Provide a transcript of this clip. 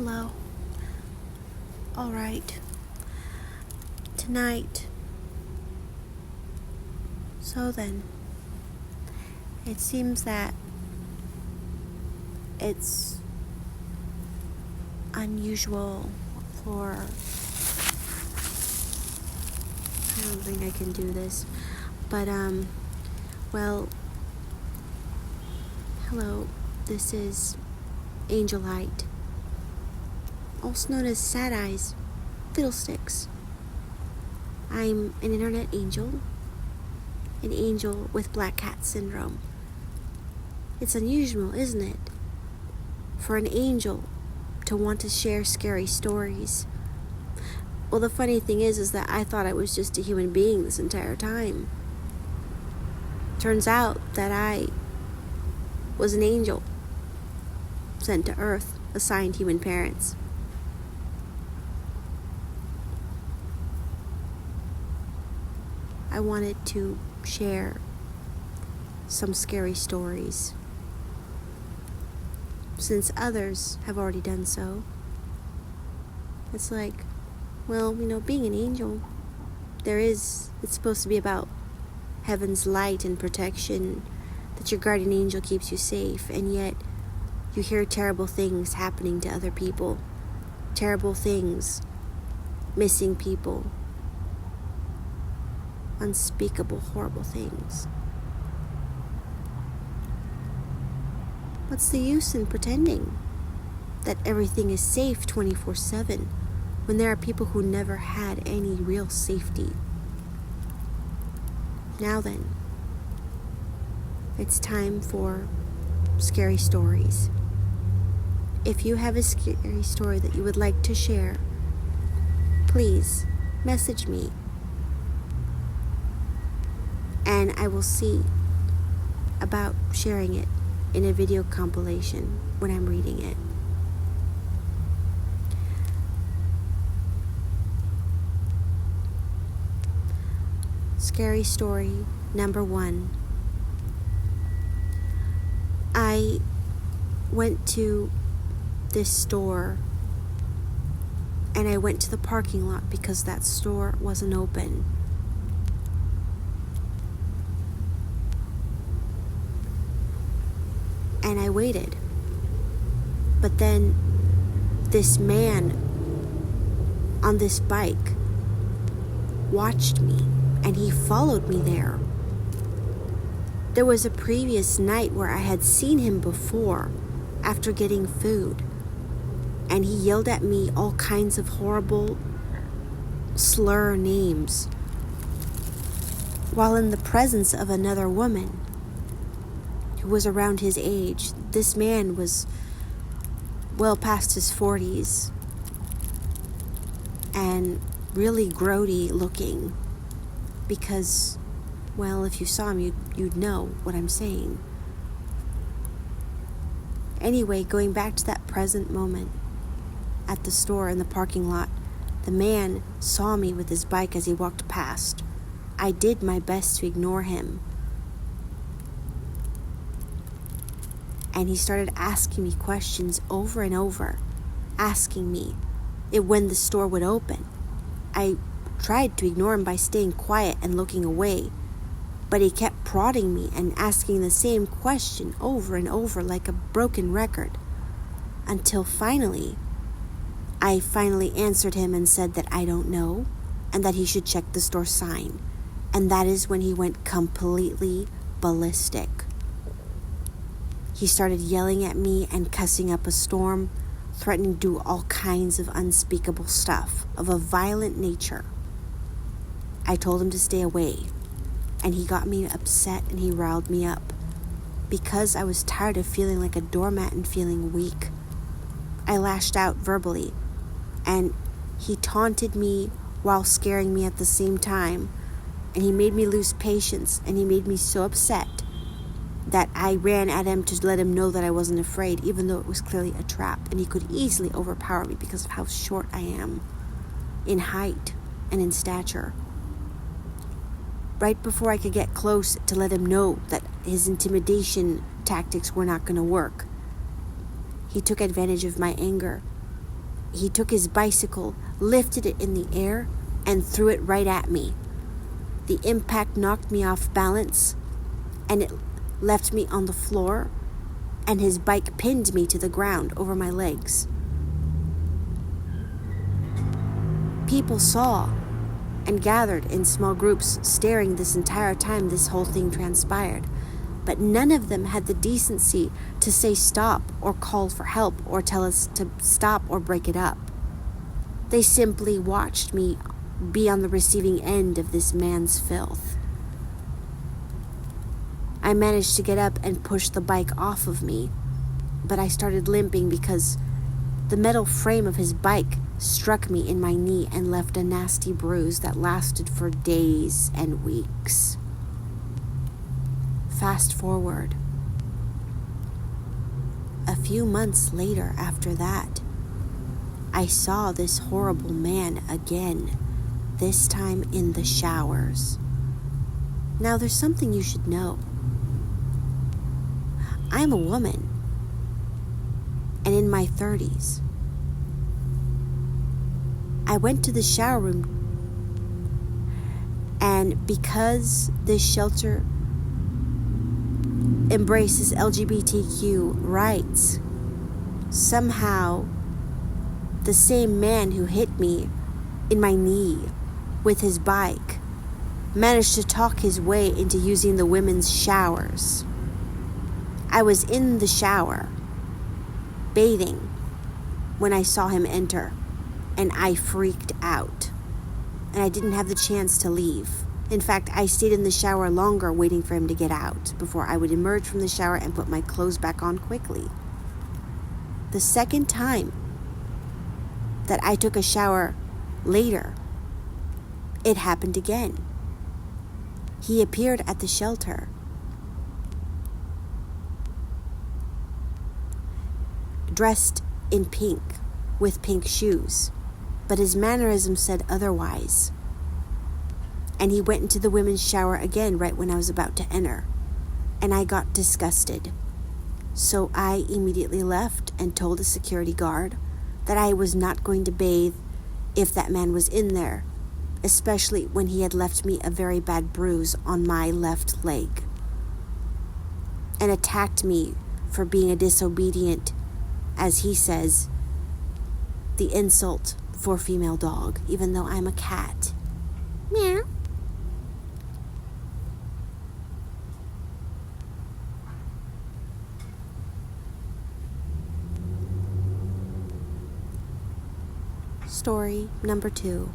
Hello. Alright. Tonight. So then, it seems that it's unusual for... I don't think I can do this. But, well, hello. This is Angelite, also known as Sad Eyes, Fiddlesticks. I'm an internet angel, an angel with black cat syndrome. It's unusual, isn't it, for an angel to want to share scary stories? Well, the funny thing is that I thought I was just a human being this entire time. Turns out that I was an angel sent to Earth, assigned human parents. I wanted to share some scary stories, since others have already done so. It's like, well, being an angel, it's supposed to be about heaven's light and protection, that your guardian angel keeps you safe, and yet you hear terrible things happening to other people, terrible things, missing people, unspeakable, horrible things. What's the use in pretending that everything is safe 24/7 when there are people who never had any real safety? Now then, it's time for scary stories. If you have a scary story that you would like to share, please message me, and I will see about sharing it in a video compilation when I'm reading it. Scary story number 1. I went to this store, and I went to the parking lot because that store wasn't open. And I waited. But then this man on this bike watched me, and he followed me there. There was a previous night where I had seen him before after getting food, and he yelled at me all kinds of horrible slur names while in the presence of another woman who was around his age. This man was well past his 40s and really grody looking, because, well, if you saw him, you'd know what I'm saying. Anyway, going back to that present moment at the store in the parking lot, the man saw me with his bike as he walked past. I did my best to ignore him, and he started asking me questions over and over, asking me when the store would open. I tried to ignore him by staying quiet and looking away, but he kept prodding me and asking the same question over and over like a broken record, until I finally answered him and said that I don't know, and that he should check the store sign. And that is when he went completely ballistic. He started yelling at me and cussing up a storm, threatening to do all kinds of unspeakable stuff of a violent nature. I told him to stay away, and he got me upset and he riled me up because I was tired of feeling like a doormat and feeling weak. I lashed out verbally, and he taunted me while scaring me at the same time, and he made me lose patience, and he made me so upset that I ran at him to let him know that I wasn't afraid, even though it was clearly a trap, and he could easily overpower me because of how short I am in height and in stature. Right before I could get close to let him know that his intimidation tactics were not going to work, he took advantage of my anger he took his bicycle, lifted it in the air, and threw it right at me. The impact knocked me off balance, and it left me on the floor, and his bike pinned me to the ground over my legs. People saw and gathered in small groups, staring this entire time this whole thing transpired. But none of them had the decency to say stop or call for help or tell us to stop or break it up. They simply watched me be on the receiving end of this man's filth. I managed to get up and push the bike off of me, but I started limping because the metal frame of his bike struck me in my knee and left a nasty bruise that lasted for days and weeks. Fast forward. A few months later after that, I saw this horrible man again, this time in the showers. Now there's something you should know. I'm a woman, and in my 30s. I went to the shower room, and because this shelter embraces LGBTQ rights, somehow the same man who hit me in my knee with his bike managed to talk his way into using the women's showers. I was in the shower, bathing, when I saw him enter, and I freaked out. And I didn't have the chance to leave. In fact, I stayed in the shower longer waiting for him to get out before I would emerge from the shower and put my clothes back on quickly. The second time that I took a shower later, it happened again. He appeared at the shelter. Dressed in pink with pink shoes, but his mannerism said otherwise. And he went into the women's shower again right when I was about to enter, and I got disgusted. So I immediately left and told the security guard that I was not going to bathe if that man was in there, especially when he had left me a very bad bruise on my left leg and attacked me for being a disobedient, as he says, the insult for female dog, even though I'm a cat. Meow. Story number 2.